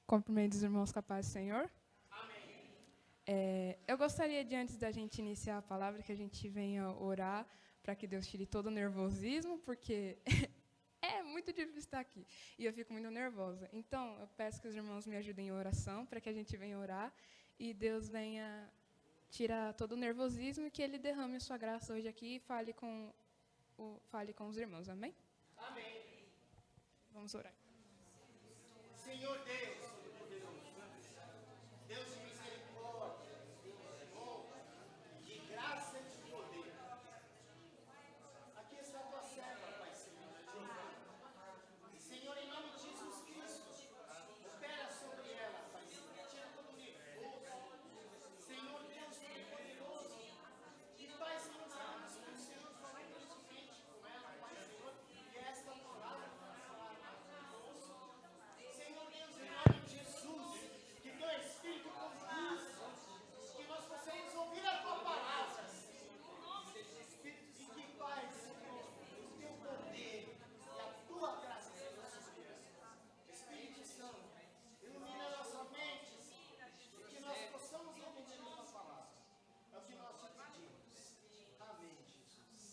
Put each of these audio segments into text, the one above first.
Cumprimento os irmãos com a paz do Senhor. Eu gostaria de, antes da gente iniciar a palavra, que a gente venha orar para que Deus tire todo o nervosismo, porque é muito difícil estar aqui e eu fico muito nervosa. Então, eu peço que os irmãos me ajudem em oração, para que a gente venha orar e Deus venha tirar todo o nervosismo e que Ele derrame a sua graça hoje aqui e fale com os irmãos. Amém? Amém. Vamos orar. Senhor Deus, Deus de misericórdia, Deus de honra, de graça e de poder. Aqui está a tua serva, Pai Senhor, Giovana. Senhor, em nome de Jesus Cristo, opera sobre ela, Pai Senhor. Tira todo o nervoso. Senhor Deus Todo-Poderoso. E Pai Senhor, sabemos que o Senhor falou grandemente com ela, Pai Senhor. E esta palavra vai falar conosco. Senhor Deus, em nome de Jesus, que teu Espírito conduza, que nós possamos ouvir a tua palavra, Senhor. E que, Pai, Senhor, o teu poder e a tua graça sejam sobre nós. Espírito Santo, ilumina a nossa mente, e que nós possamos entender a tua palavra. É o que nós te pedimos. Amém, Jesus.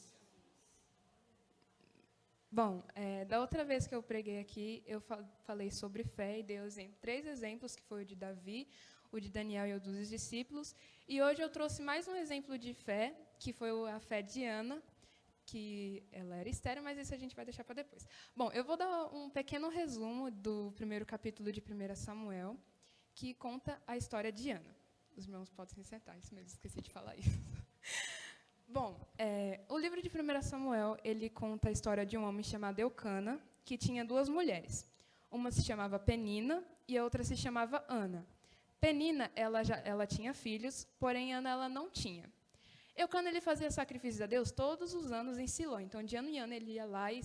Bom, da outra vez que eu preguei aqui, eu falei sobre fé e dei 3 exemplos, que foi o de Davi, o de Daniel e o dos discípulos. E hoje eu trouxe mais um exemplo de fé, que foi a fé de Ana, que ela era estéril, mas isso a gente vai deixar para depois. Bom, eu vou dar um pequeno resumo do primeiro capítulo de 1 Samuel, que conta a história de Ana. Os irmãos podem se sentar, isso mesmo, esqueci de falar isso. Bom, o livro de 1 Samuel, ele conta a história de um homem chamado Eucana, que tinha 2 mulheres. Uma se chamava Penina e a outra se chamava Ana. Penina, ela tinha filhos, porém Ana ela não tinha. Eucana ele fazia sacrifícios a Deus todos os anos em Siló. Então, de ano em ano, ele ia lá e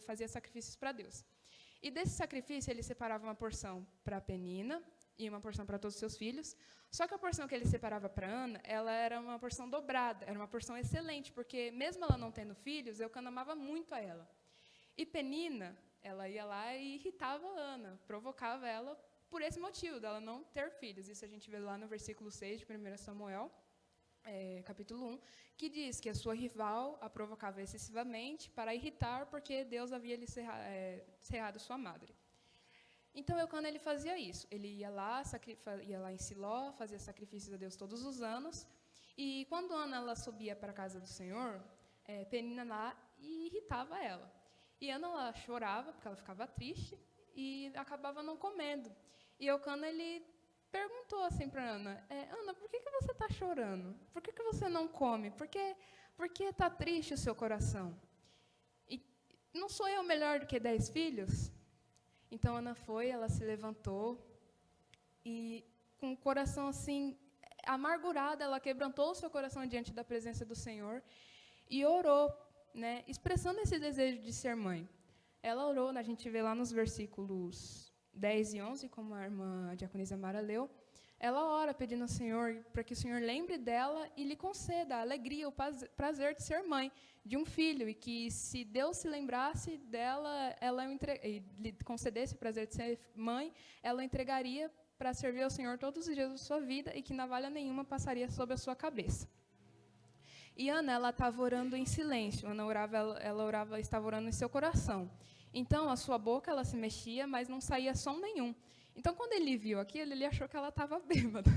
fazia sacrifícios para Deus. E desse sacrifício, ele separava uma porção para Penina e uma porção para todos os seus filhos. Só que a porção que ele separava para Ana, ela era uma porção dobrada, era uma porção excelente, porque mesmo ela não tendo filhos, Eucana amava muito a ela. E Penina, ela ia lá e irritava a Ana, provocava ela por esse motivo, dela não ter filhos. Isso a gente vê lá no versículo 6 de 1 Samuel, capítulo 1, que diz que a sua rival a provocava excessivamente para irritar, porque Deus havia lhe cerrado sua madre. Então, Eucana ele fazia isso. Ele ia lá em Siló, fazia sacrifícios a Deus todos os anos. E quando Ana ela subia para a casa do Senhor, Penina lá e irritava ela. E Ana ela chorava, porque ela ficava triste, e acabava não comendo. E Eucana ele perguntou assim para Ana, Ana, por que você está chorando? Por que você não come? Por que está triste o seu coração? E não sou eu melhor do que 10 filhos? Então, Ana foi, ela se levantou e, com o coração assim, amargurada, ela quebrantou o seu coração diante da presença do Senhor e orou, né, expressando esse desejo de ser mãe. Ela orou, a gente vê lá nos versículos 10 e 11, como a irmã Diaconisa Mara leu, ela ora pedindo ao Senhor para que o Senhor lembre dela e lhe conceda a alegria, o prazer de ser mãe de um filho, e que, se Deus se lembrasse dela, e lhe concedesse o prazer de ser mãe, ela entregaria para servir ao Senhor todos os dias da sua vida e que navalha nenhuma passaria sobre a sua cabeça. E Ana, ela estava orando em silêncio. Ana estava orando em seu coração. Então, a sua boca ela se mexia, mas não saía som nenhum. Então, quando ele viu aquilo, ele achou que ela estava bêbada.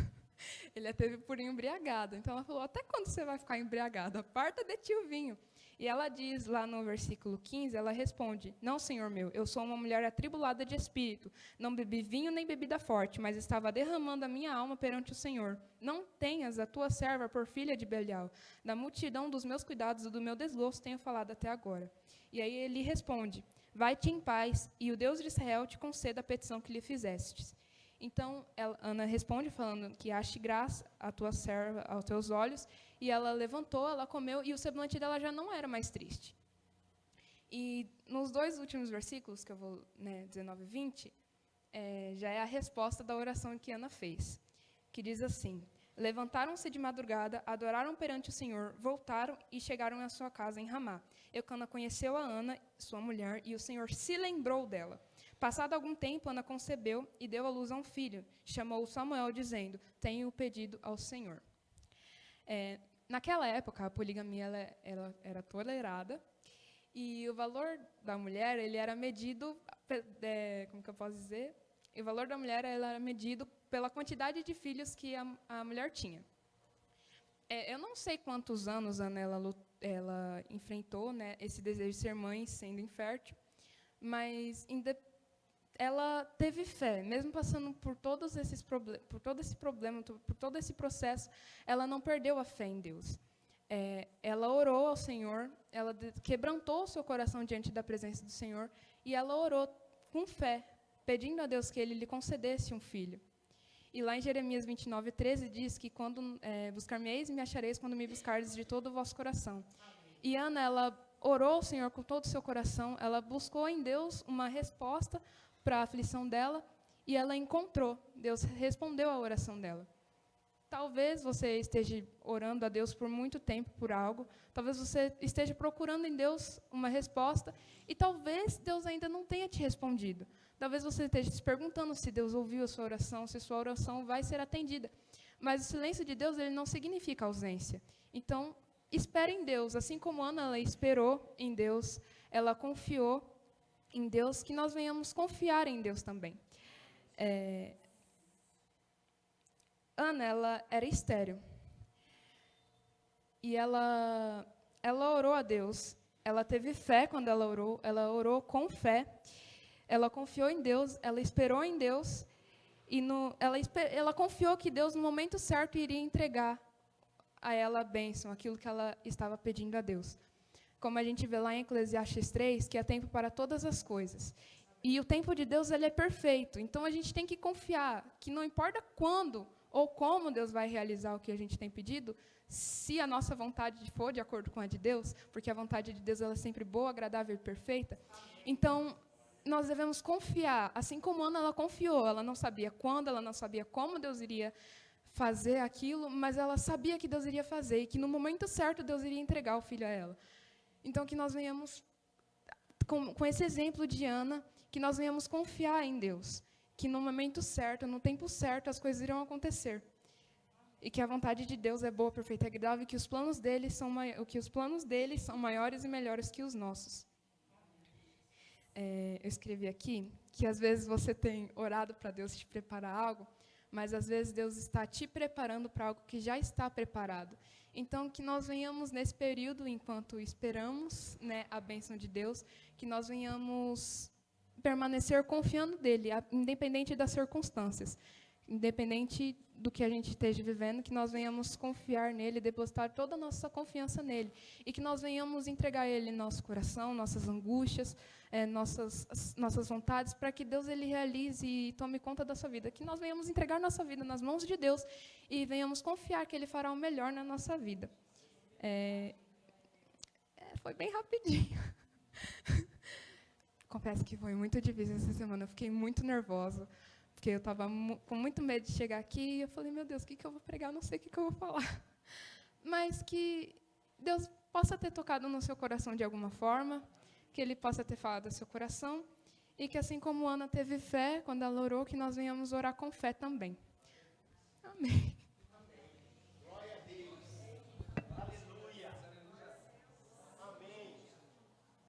Ele a teve por embriagada. Então, ela falou, até quando você vai ficar embriagada? Aparta de ti o vinho. E ela diz, lá no versículo 15, ela responde, não, Senhor meu, eu sou uma mulher atribulada de espírito. Não bebi vinho nem bebida forte, mas estava derramando a minha alma perante o Senhor. Não tenhas a tua serva por filha de Belial. Da multidão dos meus cuidados e do meu desgosto tenho falado até agora. E aí ele responde, vai-te em paz, e o Deus de Israel te conceda a petição que lhe fizestes. Então, Ana responde, falando que ache graça a tua serva aos teus olhos, e ela levantou, ela comeu, e o semblante dela já não era mais triste. E nos 2 últimos versículos, que eu vou, 19 e 20, já é a resposta da oração que Ana fez, que diz assim, levantaram-se de madrugada, adoraram perante o Senhor, voltaram e chegaram à sua casa em Ramá. Eucana conheceu a Ana, sua mulher, e o Senhor se lembrou dela. Passado algum tempo, Ana concebeu e deu à luz a um filho. Chamou-o Samuel, dizendo: tenho pedido ao Senhor. Naquela época, a poligamia ela era tolerada, e o valor da mulher ele era medido, como que eu posso dizer? O valor da mulher ela era medido pela quantidade de filhos que a mulher tinha. Eu não sei quantos anos Ana ela enfrentou, né, esse desejo de ser mãe sendo infértil, mas ela teve fé, mesmo passando por todo esse problema, por todo esse processo, ela não perdeu a fé em Deus. Ela orou ao Senhor, ela quebrantou o seu coração diante da presença do Senhor, e ela orou com fé, pedindo a Deus que Ele lhe concedesse um filho. E lá em Jeremias 29:13 diz que quando buscar-me-eis e me achareis quando me buscardes de todo o vosso coração. E Ana, ela orou ao Senhor com todo o seu coração, ela buscou em Deus uma resposta para a aflição dela, e ela encontrou. Deus respondeu à oração dela. Talvez você esteja orando a Deus por muito tempo por algo, talvez você esteja procurando em Deus uma resposta, e talvez Deus ainda não tenha te respondido. Talvez você esteja se perguntando se Deus ouviu a sua oração, se sua oração vai ser atendida. Mas o silêncio de Deus ele não significa ausência. Então, espere em Deus, assim como Ana ela esperou em Deus, ela confiou em Deus, que nós venhamos confiar em Deus também. Ana, ela era estéril. E ela orou a Deus. Ela teve fé quando ela orou com fé. Ela confiou em Deus, ela esperou em Deus, e ela confiou que Deus, no momento certo, iria entregar a ela a bênção, aquilo que ela estava pedindo a Deus. Como a gente vê lá em Eclesiastes 3, que há tempo para todas as coisas. E o tempo de Deus ele é perfeito. Então, a gente tem que confiar que não importa quando ou como Deus vai realizar o que a gente tem pedido, se a nossa vontade for de acordo com a de Deus, porque a vontade de Deus ela é sempre boa, agradável e perfeita. Então, nós devemos confiar, assim como Ana ela confiou. Ela não sabia quando, ela não sabia como Deus iria fazer aquilo, mas ela sabia que Deus iria fazer, e que no momento certo Deus iria entregar o filho a ela. Então, que nós venhamos, com esse exemplo de Ana, que nós venhamos confiar em Deus, que no momento certo, no tempo certo, as coisas irão acontecer. E que a vontade de Deus é boa, perfeita e agradável, e que os planos dele são maiores e melhores que os nossos. Eu escrevi aqui que às vezes você tem orado para Deus te preparar algo, mas às vezes Deus está te preparando para algo que já está preparado. Então, que nós venhamos nesse período, enquanto esperamos, né, a bênção de Deus, que nós venhamos permanecer confiando nele, independente das circunstâncias, independente do que a gente esteja vivendo, que nós venhamos confiar nele, depositar toda a nossa confiança nele, e que nós venhamos entregar a ele nosso coração, nossas angústias, nossas vontades, para que Deus ele realize e tome conta da sua vida, que nós venhamos entregar nossa vida nas mãos de Deus e venhamos confiar que Ele fará o melhor na nossa vida. Foi bem rapidinho. Confesso que foi muito difícil essa semana, eu fiquei muito nervosa, porque eu estava com muito medo de chegar aqui, e eu falei, meu Deus, o que eu vou pregar? Eu não sei o que eu vou falar. Mas que Deus possa ter tocado no seu coração de alguma forma, que Ele possa ter falado ao seu coração, e que, assim como Ana teve fé, quando ela orou, que nós venhamos orar com fé também. Amém.